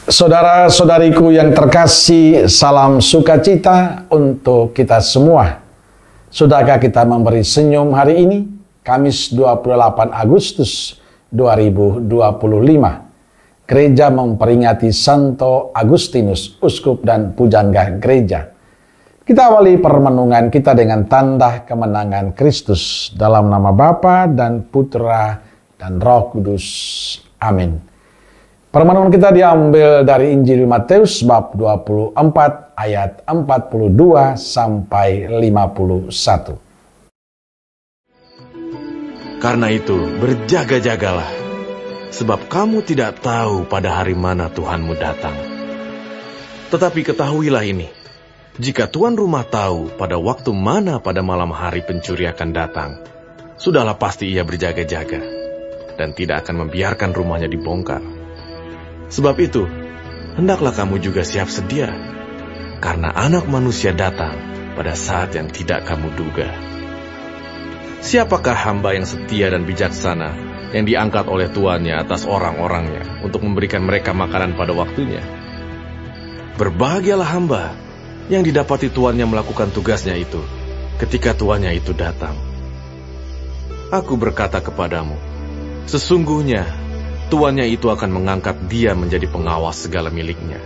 Saudara-saudariku yang terkasih, salam sukacita untuk kita semua. Sudahkah kita memberi senyum hari ini, Kamis 28 Agustus 2025? Gereja memperingati Santo Agustinus, uskup dan pujangga gereja. Kita awali permenungan kita dengan tanda kemenangan Kristus dalam nama Bapa dan Putra dan Roh Kudus. Amin. Permenungan kita diambil dari Injil Matius bab 24 ayat 42 sampai 51. Karena itu berjaga-jagalah, sebab kamu tidak tahu pada hari mana Tuhanmu datang. Tetapi ketahuilah ini, jika tuan rumah tahu pada waktu mana pada malam hari pencuri akan datang, sudahlah pasti ia berjaga-jaga dan tidak akan membiarkan rumahnya dibongkar. Sebab itu, hendaklah kamu juga siap sedia, karena Anak Manusia datang pada saat yang tidak kamu duga. Siapakah hamba yang setia dan bijaksana yang diangkat oleh tuannya atas orang-orangnya untuk memberikan mereka makanan pada waktunya? Berbahagialah hamba yang didapati tuannya melakukan tugasnya itu ketika tuannya itu datang. Aku berkata kepadamu, sesungguhnya tuannya itu akan mengangkat dia menjadi pengawas segala miliknya.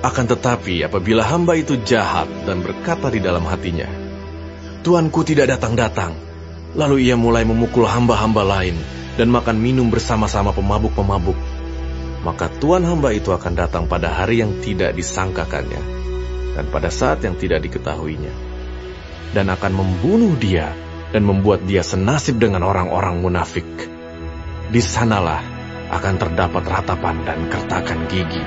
Akan tetapi apabila hamba itu jahat dan berkata di dalam hatinya, Tuanku tidak datang-datang, lalu ia mulai memukul hamba-hamba lain dan makan minum bersama-sama pemabuk-pemabuk, maka tuan hamba itu akan datang pada hari yang tidak disangkakannya dan pada saat yang tidak diketahuinya, dan akan membunuh dia dan membuat dia senasib dengan orang-orang munafik. Di sanalah akan terdapat ratapan dan kertakan gigi.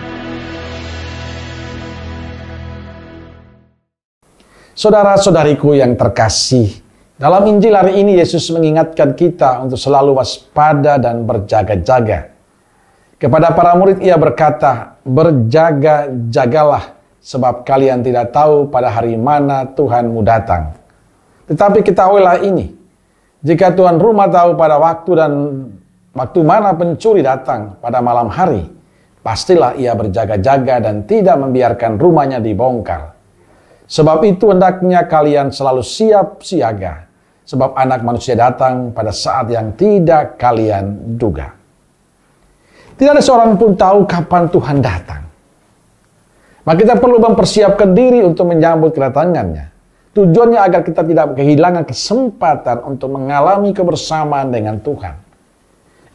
Saudara-saudariku yang terkasih, dalam Injil hari ini Yesus mengingatkan kita untuk selalu waspada dan berjaga-jaga. Kepada para murid ia berkata, berjaga-jagalah, sebab kalian tidak tahu pada hari mana Tuhanmu datang. Tetapi ketahuilah ini, jika tuan rumah tahu pada waktu mana pencuri datang pada malam hari, pastilah ia berjaga-jaga dan tidak membiarkan rumahnya dibongkar. Sebab itu hendaknya kalian selalu siap siaga, sebab Anak Manusia datang pada saat yang tidak kalian duga. Tidak ada seorang pun tahu kapan Tuhan datang. Maka kita perlu mempersiapkan diri untuk menyambut kedatangannya. Tujuannya agar kita tidak kehilangan kesempatan untuk mengalami kebersamaan dengan Tuhan.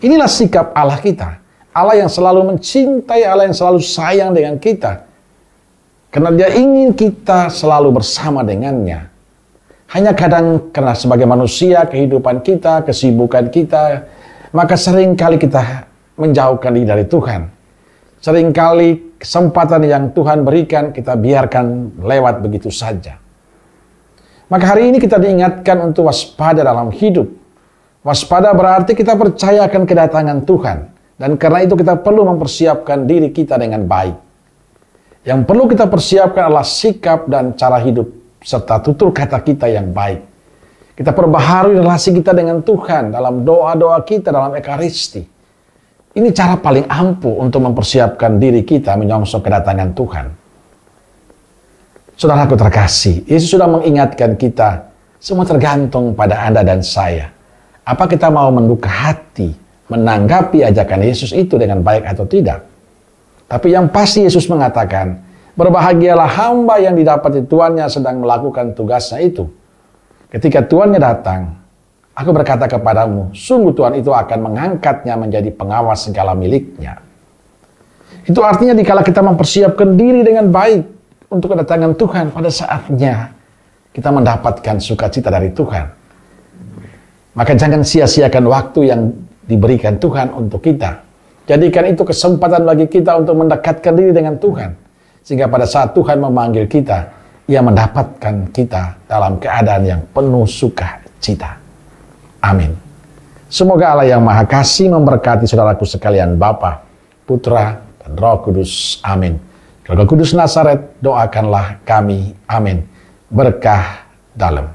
Inilah sikap Allah kita. Allah yang selalu mencintai, Allah yang selalu sayang dengan kita. Karena dia ingin kita selalu bersama dengannya. Hanya kadang karena sebagai manusia, kehidupan kita, kesibukan kita, maka seringkali kita menjauhkan diri dari Tuhan. Seringkali kesempatan yang Tuhan berikan kita biarkan lewat begitu saja. Maka hari ini kita diingatkan untuk waspada dalam hidup. Waspada berarti kita percaya akan kedatangan Tuhan. Dan karena itu kita perlu mempersiapkan diri kita dengan baik. Yang perlu kita persiapkan adalah sikap dan cara hidup, serta tutur kata kita yang baik. Kita perbaharui relasi kita dengan Tuhan dalam doa-doa kita, dalam ekaristi. Ini cara paling ampuh untuk mempersiapkan diri kita menyongsong kedatangan Tuhan. Saudaraku terkasih, Yesus sudah mengingatkan kita, semua tergantung pada Anda dan saya. Apa kita mau menduka hati, menanggapi ajakan Yesus itu dengan baik atau tidak? Tapi yang pasti Yesus mengatakan, berbahagialah hamba yang didapati tuannya sedang melakukan tugasnya itu. Ketika tuannya datang, aku berkata kepadamu, sungguh Tuhan itu akan mengangkatnya menjadi pengawas segala miliknya. Itu artinya dikala kita mempersiapkan diri dengan baik untuk kedatangan Tuhan, pada saatnya kita mendapatkan sukacita dari Tuhan. Maka jangan sia-siakan waktu yang diberikan Tuhan untuk kita. Jadikan itu kesempatan bagi kita untuk mendekatkan diri dengan Tuhan. Sehingga pada saat Tuhan memanggil kita, Ia mendapatkan kita dalam keadaan yang penuh sukacita. Amin. Semoga Allah yang Maha Kasih memberkati saudaraku sekalian, Bapa, Putra, dan Roh Kudus. Amin. Roh Kudus Nazaret, doakanlah kami. Amin. Berkah dalam.